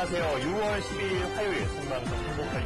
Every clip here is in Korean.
안녕하세요. 6월 12일 화요일 생방송 행복한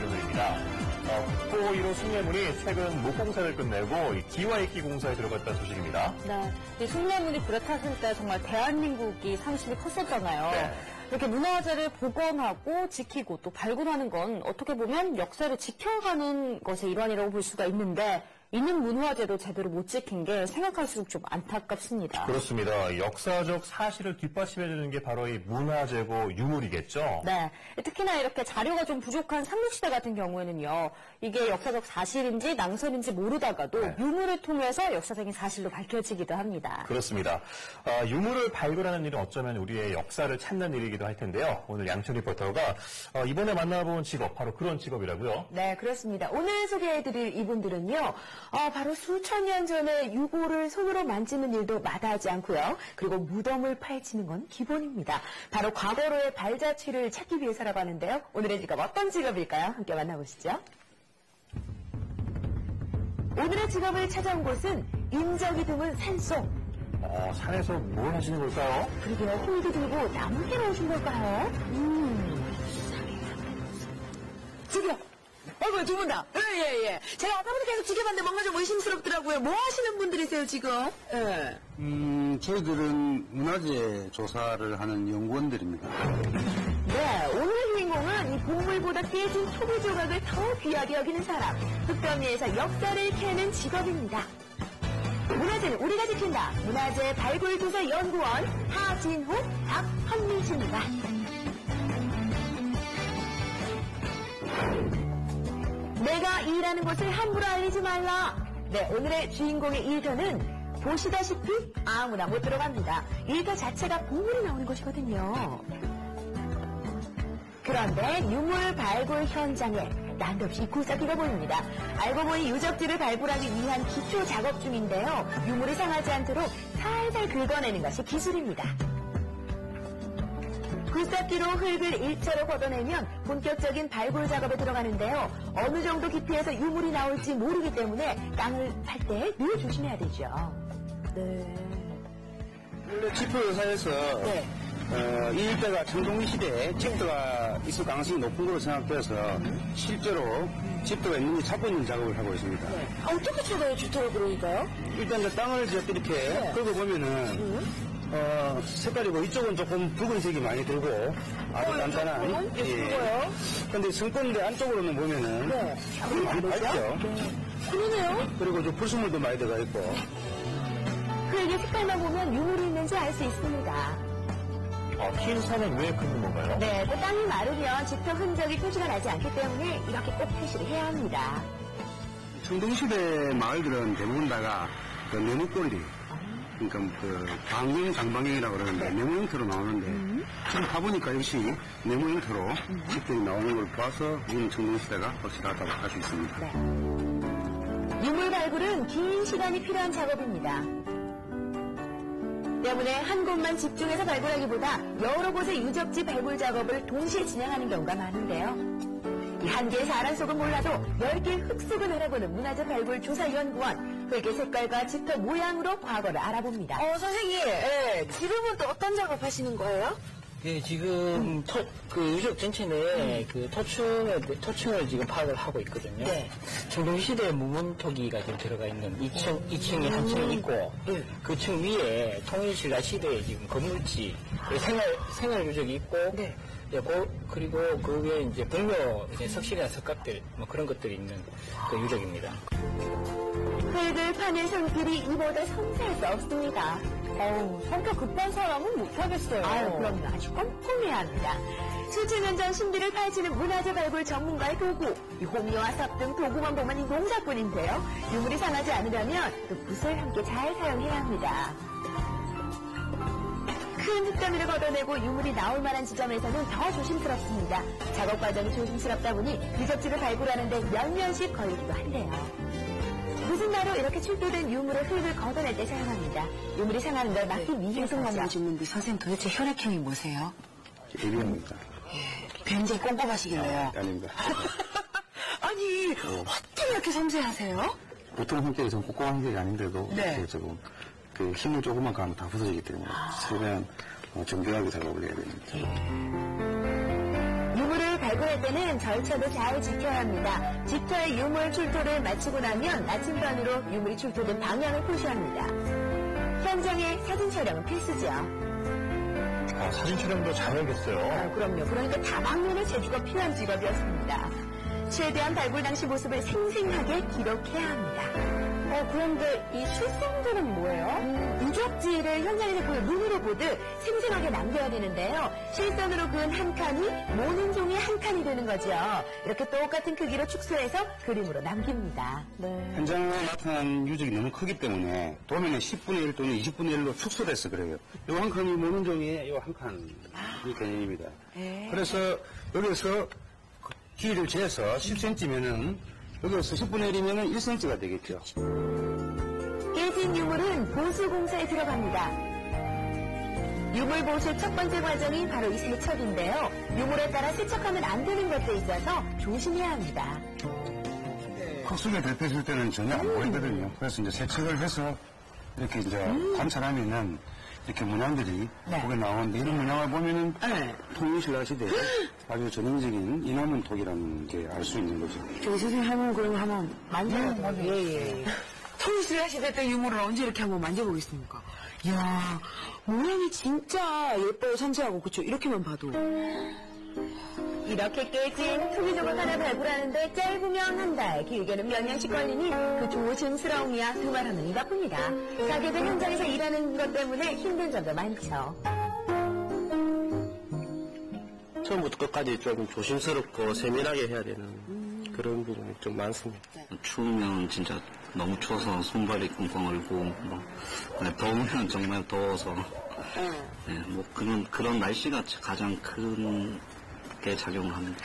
국보 1호 숭례문이 최근 목공사를 끝내고 기와익기 공사에 들어갔다는 소식입니다. 네, 이 숭례문이 불에 탔을 때 정말 대한민국이 상심이 컸었잖아요. 네. 이렇게 문화재를 복원하고 지키고 또 발굴하는 건 어떻게 보면 역사를 지켜가는 것의 일환이라고 볼 수가 있는데 있는 문화재도 제대로 못 지킨 게 생각할수록 좀 안타깝습니다. 그렇습니다. 역사적 사실을 뒷받침해주는 게 바로 이 문화재고 유물이겠죠. 네, 특히나 이렇게 자료가 좀 부족한 삼국시대 같은 경우에는요. 이게 역사적 사실인지 낭설인지 모르다가도 네. 유물을 통해서 역사적인 사실로 밝혀지기도 합니다. 그렇습니다. 유물을 발굴하는 일은 어쩌면 우리의 역사를 찾는 일이기도 할 텐데요. 오늘 양천 리포터가 이번에 만나본 직업, 바로 그런 직업이라고요. 네, 그렇습니다. 오늘 소개해드릴 이분들은요. 바로 수천 년 전에 유골을 손으로 만지는 일도 마다하지 않고요. 그리고 무덤을 파헤치는 건 기본입니다. 바로 과거로의 발자취를 찾기 위해서라고 하는데요. 오늘의 직업 어떤 직업일까요? 함께 만나보시죠. 오늘의 직업을 찾아온 곳은 인적이 드문 산속. 산에서 뭘 하시는 걸까요? 그러게요. 홀도 들고 나무 캐러 오신 걸까요? 저기요. 어이구, 두 분 다. 예. 제가 아까부터 계속 지켜봤는데 뭔가 좀 의심스럽더라고요. 뭐 하시는 분들이세요, 지금? 예. 저희들은 문화재 조사를 하는 연구원들입니다. 네, 오늘의 주인공은 이 보물보다 깨진 토기 조각을 더 귀하게 여기는 사람. 흙더미에서 역사를 캐는 직업입니다. 문화재는 우리가 지킨다. 문화재 발굴조사 연구원 하진호, 박헌민 씨입니다. 내가 일하는 곳을 함부로 알리지 말라. 네, 오늘의 주인공의 일터는 보시다시피 아무나 못 들어갑니다. 일터 자체가 보물이 나오는 곳이거든요. 그런데 유물 발굴 현장에 난데없이 입구석기가 보입니다. 알고 보니 유적지를 발굴하기 위한 기초 작업 중인데요. 유물이 상하지 않도록 살살 긁어내는 것이 기술입니다. 굴삭기로 흙을 일자로 걷어내면 본격적인 발굴 작업에 들어가는데요. 어느 정도 깊이에서 유물이 나올지 모르기 때문에 땅을 팔 때 늘 조심해야 되죠. 네. 원래 지표조사에서 네. 이 일대가 청동기 시대에 집도가 있을 가능성이 높은 걸로 생각되어서 실제로 집도가 있는지 찾고 있는 작업을 하고 있습니다. 네. 어떻게 찾아요, 주터를 그러니까요? 일단 그 땅을 이렇게 긁어보면은 색깔이 뭐 이쪽은 조금 붉은색이 많이 들고 아주 단단한. 예. 근데 성권대 안쪽으로는 보면은 네. 많이 밝죠. 그러네요. 그리고 좀 불순물도 많이 들어가 있고. 흙의 색깔만 보면 유물이 있는지 알 수 있습니다. 흰 산은 왜 긁는 건가요? 네, 또 땅이 마르면 집터 흔적이 표시가 나지 않기 때문에 이렇게 꼭 표시를 해야 합니다. 청동시대 마을들은 대부분 다가 그 네모꼴리, 그러니까 그 방향 장방향이라고 그러는데 네모 형태로 나오는데 지금 가보니까 역시 네모 형태로 집들이 나오는 걸 봐서 우리는 청동시대가 확실하다고 할 수 있습니다. 네. 유물 발굴은 긴 시간이 필요한 작업입니다. 때문에 한 곳만 집중해서 발굴하기보다 여러 곳의 유적지 발굴 작업을 동시에 진행하는 경우가 많은데요. 이 한 개의 사람 속은 몰라도 10개의 흙 속을 알아보는 문화재 발굴 조사 연구원. 흙의 색깔과 집터 모양으로 과거를 알아봅니다. 선생님, 지금은 또 어떤 작업 하시는 거예요? 예, 지금 유적 전체 내에 그 토층을 지금 파악을 하고 있거든요. 네. 청동시대 무문토기가 지금 들어가 있는 2층이 한 층이 있고, 그 층 위에 통일신라 시대의 지금 건물지, 생활 유적이 있고, 네. 예, 그리고 그 위에 이제 북묘 석실이나 석각들, 뭐 그런 것들이 있는 그 유적입니다. 흙을 파는 손길이 이보다 섬세할 수 없습니다. 성격 급한 사람은 못하겠어요. 그럼요. 아주 꼼꼼해야 합니다. 수천 년 전 신비를 파헤치는 문화재 발굴 전문가의 도구. 이 홍료와 삽 등 도구만 보면 이 농사꾼인데요. 유물이 상하지 않으려면 그 붓을 함께 잘 사용해야 합니다. 큰 흙더미를 걷어내고 유물이 나올 만한 지점에서는 더 조심스럽습니다. 작업 과정이 조심스럽다 보니 유적지를 발굴하는데 몇 년씩 걸리기도 한대요. 무슨 나로 이렇게 출토된 유물을 흙을 걷어낼 때 사용합니다. 유물이 상하는 걸 막기 위해서 하죠. 짓는데 선생님 도대체 혈액형이 뭐세요? AB입니다. 굉장히 꼼꼼하시길래요. 아닙니다. 아니 어떻게 이렇게 섬세하세요? 보통 성격이 좀 꼼꼼한 성격이 아닌데도 네. 조금 그 힘을 조금만 가면 다 부서지기 때문에 최대한 정교하게 작업을 해야 됩니다. 발굴할 때는 절차도 잘 지켜야 합니다. 집터의 유물 출토를 마치고 나면 나침반으로 유물이 출토된 방향을 표시합니다. 현장의 사진 촬영은 필수죠. 사진 촬영도 잘해야겠어요. 그럼요. 그러니까 다방면의 재주가 필요한 직업이었습니다. 최대한 발굴 당시 모습을 생생하게 기록해야 합니다. 그런데 이 실생들은 뭐예요? 유적지를 현장에서 눈으로 보듯 생생하게 남겨야 되는데요. 실선으로 그은 한 칸이 모는 종의 한 칸이 되는 거죠. 이렇게 똑같은 크기로 축소해서 그림으로 남깁니다. 현장에 나타난 유적이 너무 크기 때문에 도면에 10분의 1 또는 20분의 1로 축소돼서 그래요. 이 한 칸이 모는 종의 이 한 칸이 개념입니다. 그래서 여기서 길이를 재서 10cm면은 여기서 10분의 1이면은 1cm가 되겠죠. 깨진 유물은 보수 공사에 들어갑니다. 유물 보수 첫 번째 과정이 바로 이 세척인데요. 유물에 따라 세척하면 안 되는 것도 있어서 조심해야 합니다. 흙속에 덮였을 때는 전혀 안 보이거든요. 그래서 이제 세척을 해서 이렇게 이제 관찰하면은 이렇게 문양들이 거기에 나오는데 이런 문양을 보면은 통일신라 시대에 아주 전형적인 이남은 톡이라는 게 알 수 있는 거죠. 저기 선생님 할머니 그럼 한번 만져봐도 예. 통일신라 시대 때 유물을 언제 이렇게 한번 만져보겠습니까? 이야, 모양이 진짜 예뻐요, 섬세하고. 그쵸? 이렇게만 봐도. 이렇게 깨진 투기조각 하나 발굴하는데 짧으면 한 달, 길게는 몇 년씩 걸리니 그 조심스러움이야 두말하는 이 바쁩니다. 가게들 현장에서 일하는 것 때문에 힘든 점도 많죠. 처음부터 끝까지 좀 조심스럽고 세밀하게 해야 되는 그런 부분이 좀 많습니다. 추우면 진짜 너무 추워서 손발이 꽁꽁 얼고, 더우면 정말 더워서, 그런 날씨가 가장 큰 게 작용을 합니다.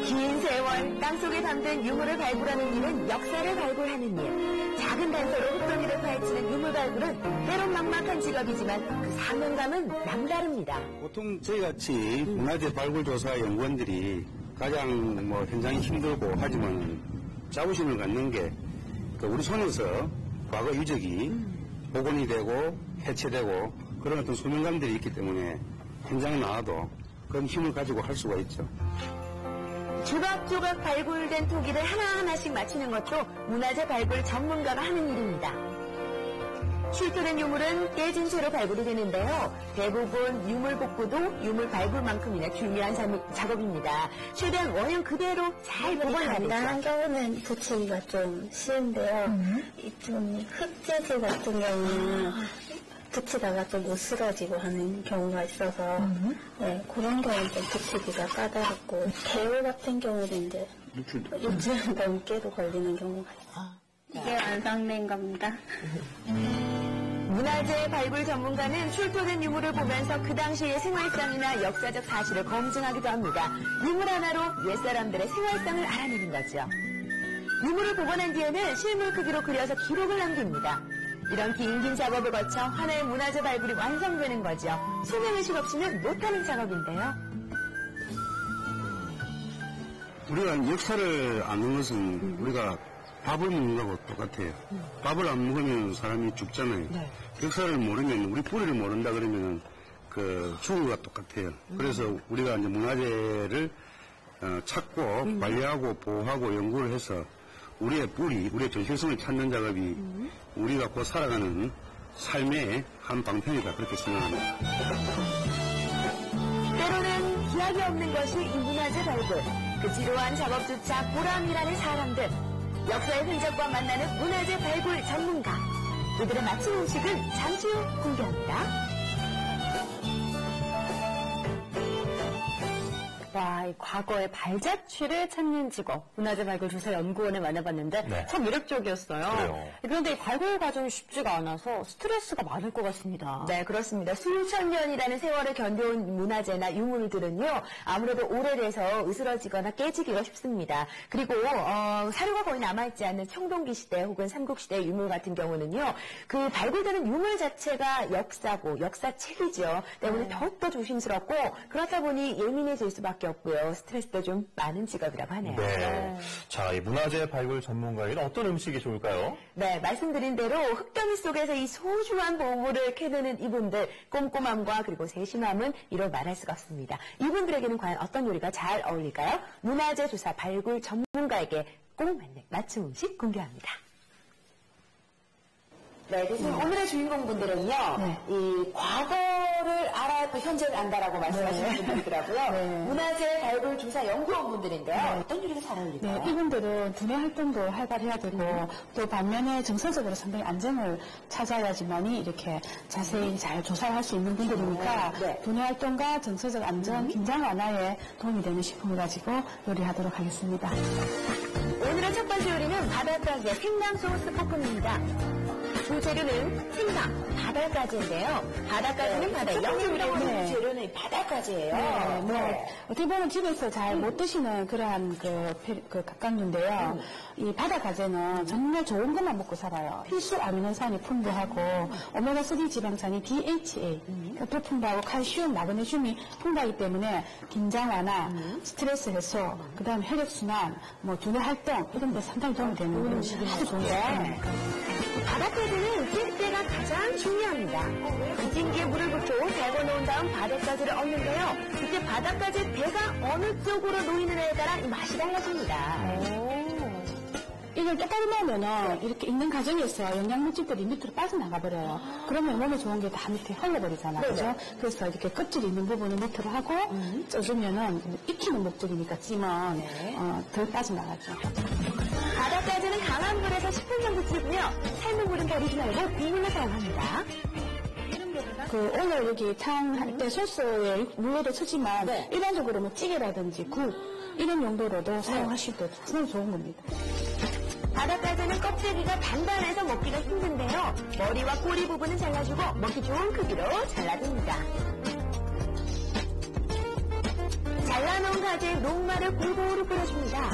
긴 세월 땅속에 담든 유물을 발굴하는 일은 역사를 발굴하는 일. 작은 단서로 흙더미를 파헤치는 유물 발굴은 때론 막막한 직업이지만 그 사명감은 남다릅니다. 보통 저희같이 문화재 발굴조사 연구원들이 가장 현장이 힘들고 하지만 자부심을 갖는 게 우리 손에서 과거 유적이 복원이 되고 해체되고 그런 어떤 소명감들이 있기 때문에 현장에 나와도 그런 힘을 가지고 할 수가 있죠. 조각조각 발굴된 토기를 하나하나씩 맞추는 것도 문화재 발굴 전문가가 하는 일입니다. 출토된 유물은 깨진 채로 발굴이 되는데요. 대부분 유물 복구도 유물 발굴만큼이나 중요한 작업입니다. 최대한 원형 그대로 잘 복원해야 되죠. 간단한 경우는 붙이기가 좀 쉬운데요. 좀 흑재질 같은 경우는 붙이다가 좀 으스러지고 하는 경우가 있어서 그런 경우는 좀 붙이기가 까다롭고 개울 같은 경우도 이제 일주일 넘게도 걸리는 경우가 있어요. 이게 완성된 겁니다. 문화재 발굴 전문가는 출토된 유물을 보면서 그 당시의 생활상이나 역사적 사실을 검증하기도 합니다. 유물 하나로 옛사람들의 생활상을 알아내는 거죠. 유물을 복원한 뒤에는 실물 크기로 그려서 기록을 남깁니다. 이런 긴 작업을 거쳐 하나의 문화재 발굴이 완성되는 거죠. 소명의식 없이는 못하는 작업인데요. 우리가 역사를 아는 것은 우리가 밥을 먹는 거하고 똑같아요. 밥을 안 먹으면 사람이 죽잖아요. 역사를 모르면 우리 뿌리를 모른다 그러면 죽은 것과 똑같아요. 그래서 우리가 이제 문화재를 찾고 관리하고 보호하고 연구를 해서 우리의 뿌리, 우리의 정체성을 찾는 작업이 우리가 곧 살아가는 삶의 한 방편이다 그렇게 생각합니다. 때로는 기약이 없는 것이 이 문화재 발굴. 그 지루한 작업조차 보람이라는 사람들. 역사의 흔적과 만나는 문화재 발굴 전문가. 그들의 맞춤 음식은 잠시 후 공개합니다. 와, 이 과거의 발자취를 찾는 직업, 문화재 발굴 조사 연구원을 만나봤는데 참 매력적이었어요. 그래요. 그런데 이 발굴 과정이 쉽지가 않아서 스트레스가 많을 것 같습니다. 네, 그렇습니다. 수천 년이라는 세월을 견뎌온 문화재나 유물들은요, 아무래도 오래돼서 으스러지거나 깨지기가 쉽습니다. 그리고 사료가 거의 남아있지 않는 청동기 시대 혹은 삼국시대 유물 같은 경우는요, 그 발굴되는 유물 자체가 역사고 역사책이죠. 때문에 더욱더 조심스럽고 그렇다 보니 예민해질 수밖에 없고요. 스트레스도 좀 많은 직업이라고 하네요. 네. 자, 이 문화재 발굴 전문가에는 어떤 음식이 좋을까요? 네, 말씀드린 대로 흙더미 속에서 이 소중한 보물을 캐내는 이분들 꼼꼼함과 그리고 세심함은 이로 말할 수가 없습니다. 이분들에게는 과연 어떤 요리가 잘 어울릴까요? 문화재 조사 발굴 전문가에게 꼭 맞는 맞춤 음식 공개합니다. 네, 그래서 오늘의 주인공분들은요, 이 과거를 알아야 또 현재를 안다라고 말씀하시는 분들이더라고요. 문화재 발굴 조사 연구원분들인데요. 어떤 요리가 잘 어울릴까요? 네, 이분들은 두뇌 활동도 활발해야 되고 또 반면에 정서적으로 상당히 안정을 찾아야지만이 이렇게 자세히 잘 조사를 할 수 있는 분들이니까 두뇌 활동과 정서적 안정, 긴장 완화에 도움이 되는 식품을 가지고 요리하도록 하겠습니다. 오늘의 첫 번째 요리는 바닷가게 생강 소스 볶음입니다. 주재료는 생강, 바닷가지인데요. 바닷가지는 바다의 영웅이라고 하는 재료는 바닷가지예요. 어떻게 보면 집에서 잘 못 드시는 그러한 그 각각류인데요. 이 바닷가재는 정말 좋은 것만 먹고 살아요. 필수 아미노산이 풍부하고 오메가3 지방산이 DHA, 또 풍부하고 칼슘, 마그네슘이 풍부하기 때문에 긴장 완화, 스트레스 해소, 그다음 혈액순환, 두뇌 활동 이런 데 상당히 도움이 되는 음식이 아주 좋은데 바닷가지는 낄 때가 가장 중요합니다. 기진기에 물을 붓고 달궈 놓은 다음 바닷가지를 얻는데요. 이때 바닷가지 배가 어느 쪽으로 놓이느냐에 따라 이 맛이 달라집니다. 이걸 똑바로 넣으면은 이렇게 익는 과정에서 영양물질들이 밑으로 빠져나가 버려요. 그러면 몸에 좋은 게 다 밑에 흘러버리잖아요. 그죠? 그래서 이렇게 껍질 있는 부분을 밑으로 하고 쪄주면은 익히는 목적이니까 찜은 덜 빠져나가죠. 바닷가지는 강한 불에서 10분 정도 찌고요. 삶은 물은 버리지 말고 국물을 사용합니다. 오늘 여기 탕 할 때 소스에 물로도 쓰지만 일반적으로 찌개라든지 국 이런 용도로도 사용하시도 정말 좋은 겁니다. 바닷가지는 껍데기가 단단해서 먹기가 힘든데요. 머리와 꼬리 부분은 잘라주고 먹기 좋은 크기로 잘라줍니다. 잘라놓은 가지에 녹말을 골고루 뿌려줍니다.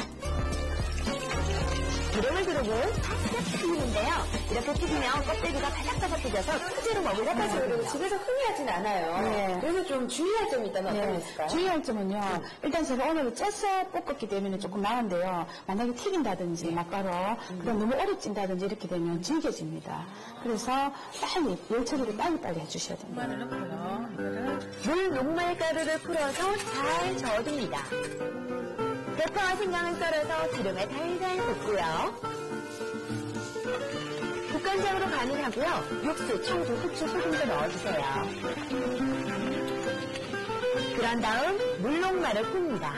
기름을 두르고 살짝 튀기는데요. 이렇게 튀기면 껍데기가 바삭바삭 튀겨서 수제로 먹을 것 그리고 집에서 흔히 하진 않아요. 그래서 좀 주의할 점이 있다면 어떤 게 있을까요? 주의할 점은요. 일단 제가 오늘 쪄서 볶았기 때문에 조금 나은데요. 만약에 튀긴다든지 막가로 그럼 너무 오래 찐다든지 이렇게 되면 질겨집니다. 그래서 빨리 열 처리를 빨리빨리 해주셔야 됩니다. 물 녹말가루를 풀어서 잘 저어줍니다. 대파와 생강을 썰어서 기름에 달달 볶고요. 국간장으로 간을 하고요. 육수, 청주, 후추, 소금도 넣어주세요. 그런 다음 물녹말을 풉니다.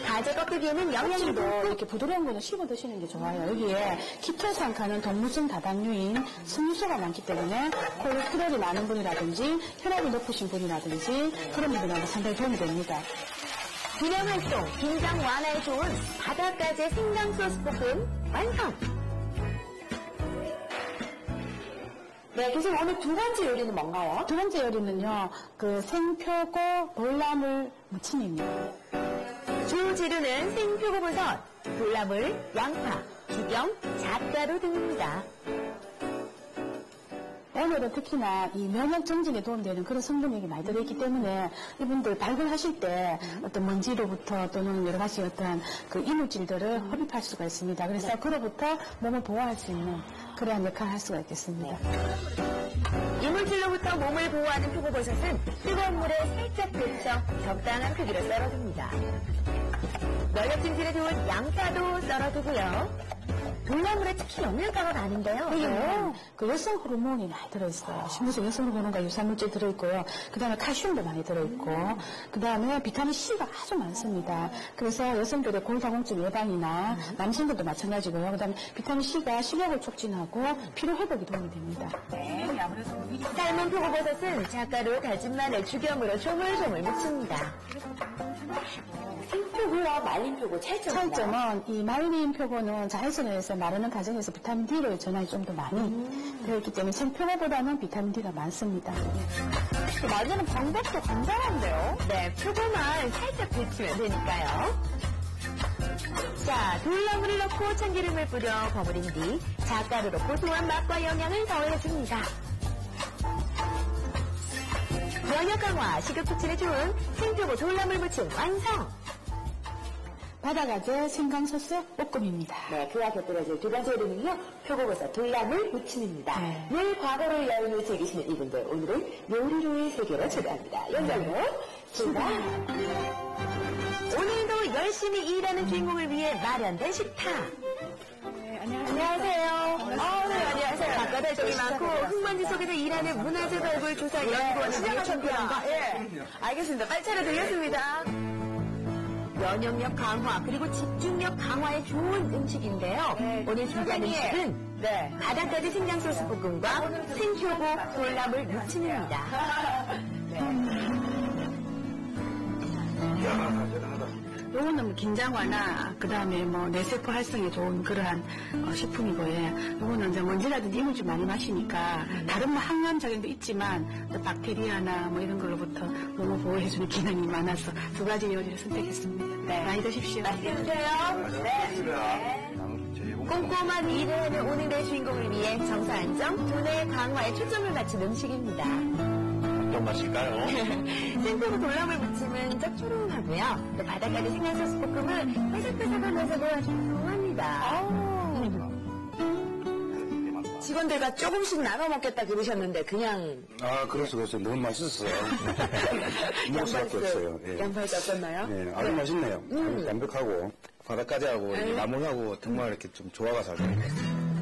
가재 껍데기에는 영양도 이렇게 부드러운 거는 씹어 드시는 게 좋아요. 여기에 키토산카는 동물성 다당류인 섬유소가 많기 때문에 콜레스테롤이 많은 분이라든지 혈압이 높으신 분이라든지 그런 분들한테 상당히 도움이 됩니다. 균형 활동, 긴장 완화에 좋은 바닷가재 생강 소스 볶음 완성! 네, 교수님 오늘 두 번째 요리는 뭔가요? 두 번째 요리는요, 생표고 볼나물 무침입니다. 주 재료는 생표고버섯, 볼나물, 양파, 기병, 잣가루 등입니다. 오늘은 특히나 이 면역 정진에 도움되는 그런 성분이 많이 들어있기 때문에 이분들 발굴하실 때 어떤 먼지로부터 또는 여러 가지 어떤 그 이물질들을 흡입할 수가 있습니다. 그래서 그로부터 몸을 보호할 수 있는 그러한 역할을 할 수가 있겠습니다. 이물질로부터 몸을 보호하는 표고버섯은 뜨거운 물에 살짝 데쳐 적당한 크기로 썰어줍니다. 면역 증진에 좋은 양파도 썰어두고요. 볼나물에 특히 영양가가 많은데요. 그 여성 호르몬이 많이 들어있어요. 식물성 여성 호르몬과 유산물질 들어있고요. 그 다음에 칼슘도 많이 들어있고, 그 다음에 비타민 C가 아주 많습니다. 그래서 여성들의 골다공증 예방이나 남성들도 마찬가지고요. 그 다음에 비타민 C가 식욕을 촉진하고 피로 회복에 도움이 됩니다. 삶은 표고버섯은 잣가루, 다진 마늘, 죽염으로 조물조물 무칩니다. 생표고와 말린 표고 차이점은 이 말린 표고는 자외선에서 마르는 과정에서 비타민 D를 전환이 좀 더 많이 되어 있기 때문에 생표고보다는 비타민 D가 많습니다. 만드는 방법도 간단한데요? 네, 표고만 살짝 데치면 되니까요. 자, 돌나물을 넣고 참기름을 뿌려 버무린 뒤 잣가루로 고소한 맛과 영양을 더해줍니다. 면역 강화, 식욕 촉진에 좋은 생표고 돌나물 무침 완성! 바다가재 생강소스 볶음입니다. 네, 그와 곁들여질 두 번째 요리는요, 표고버섯 돌나물 무침입니다. 네. 늘 과거를 여행을 즐기시는 이분들, 오늘은 요리로의 세계로 초대합니다. 연결로 출발! 오늘도 열심히 일하는 주인공을 위해 마련된 식탁. 안녕하세요. 네, 안녕하세요. 바깥에 많고 흙먼지 속에서 일하는 문화재 발굴 조사 연구원의 시작합니다. 예, 알겠습니다. 빨리 차려드리겠습니다. 면역력 강화 그리고 집중력 강화에 좋은 음식인데요. 오늘 준비한 음식은 바닥까지 생강소스 볶음과 생표고 돌나물 무침입니다. 요거는 긴장 완화, 그 다음에 뭐 뇌세포 활성에 좋은 그러한 식품이고요. 요거는 이제 먼지라든지 이물 좀 많이 마시니까 다른 뭐 항암 작용도 있지만 박테리아나 뭐 이런 걸로부터 몸을 보호해주는 기능이 많아서 두 가지 요리를 선택했습니다. 많이 드십시오. 맛있게 드세요. 꼼꼼한 일을 하는 오늘의 주인공을 위해 정서 안정, 두뇌 강화에 초점을 맞춘 음식입니다. 어떤 맛일까요? 생표고 돌나물 무침은 짭조름하고요. 또 바닥까지 생강소스 볶음은 바삭바삭하면서도 아주 좋아합니다. 직원들과 조금씩 나눠 먹겠다 그러셨는데 그냥 그래서 너무 맛있었어요. 먹을 수밖에 없어요. 예. 양파에서 어땠나요? 네, 아주 맛있네요. 아주 담백하고 바닷가재하고 나물하고 정말 이렇게 좀 조화가 잘 되는 것 같아요.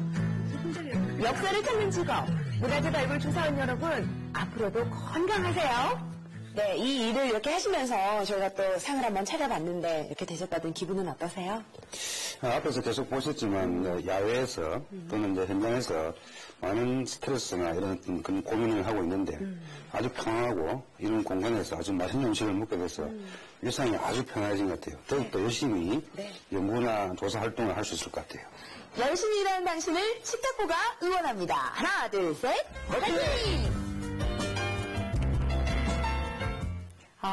역사를 찾는 직업, 문화재 발굴 조사원 여러분, 앞으로도 건강하세요. 네, 이 일을 이렇게 하시면서 저희가 또 상을 한번 찾아봤는데 이렇게 대접받은 기분은 어떠세요? 앞에서 계속 보셨지만 야외에서 또는 이제 현장에서 많은 스트레스나 이런 그런 고민을 하고 있는데 아주 평안하고 이런 공간에서 아주 맛있는 음식을 먹게 돼서 일상이 아주 편안해진 것 같아요. 더욱더 열심히 연구나 조사 활동을 할 수 있을 것 같아요. 열심히 일하는 당신을 식탁보가 응원합니다. 하나, 둘, 셋, 화이팅!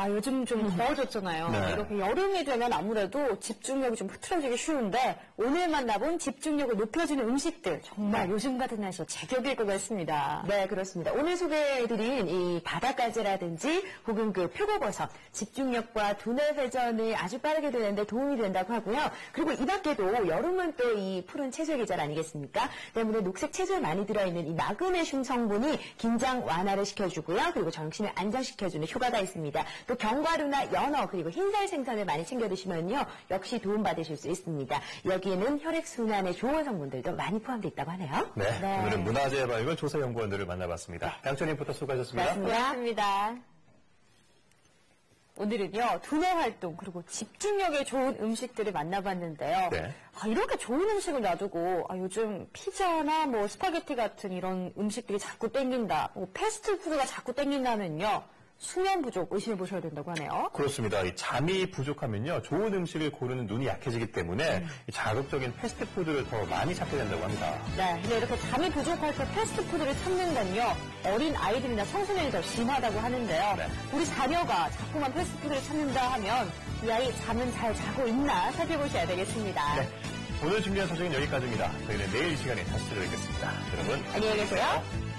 요즘 좀 더워졌잖아요. 네. 이렇게 여름이 되면 아무래도 집중력이 좀 흐트러지기 쉬운데 오늘 만나본 집중력을 높여주는 음식들 정말 요즘 같은 날씨에 제격일 것 같습니다. 네, 그렇습니다. 오늘 소개해드린 이 바닷가재라든지 혹은 그 표고버섯, 집중력과 두뇌 회전을 아주 빠르게 되는데 도움이 된다고 하고요. 그리고 이 밖에도 여름은 또 이 푸른 채소 계절 아니겠습니까? 때문에 녹색 채소에 많이 들어있는 이 마그네슘 성분이 긴장 완화를 시켜주고요. 그리고 정신을 안정시켜주는 효과가 있습니다. 또 견과류나 연어 그리고 흰살 생선을 많이 챙겨 드시면요. 역시 도움받으실 수 있습니다. 여기에는 혈액순환에 좋은 성분들도 많이 포함되어 있다고 하네요. 네, 오늘은 문화재 발굴 조사연구원들을 만나봤습니다. 양천님부터 수고하셨습니다. 고맙습니다. 오늘은요, 두뇌 활동, 그리고 집중력에 좋은 음식들을 만나봤는데요. 네. 이렇게 좋은 음식을 놔두고, 요즘 피자나 뭐 스파게티 같은 이런 음식들이 자꾸 땡긴다, 패스트푸드가 자꾸 땡긴다면요. 수면 부족 의심해 보셔야 된다고 하네요. 그렇습니다. 이 잠이 부족하면요, 좋은 음식을 고르는 눈이 약해지기 때문에 이 자극적인 패스트푸드를 더 많이 찾게 된다고 합니다. 네, 근데 이렇게 잠이 부족할 때 패스트푸드를 찾는 건요, 어린 아이들이나 청소년이 더 심하다고 하는데요. 네. 우리 자녀가 자꾸만 패스트푸드를 찾는다 하면 이 아이 잠은 잘 자고 있나 살펴보셔야 되겠습니다. 네. 오늘 준비한 소식은 여기까지입니다. 저희는 내일 이 시간에 다시 찾아뵙겠습니다. 여러분, 안녕히 계세요.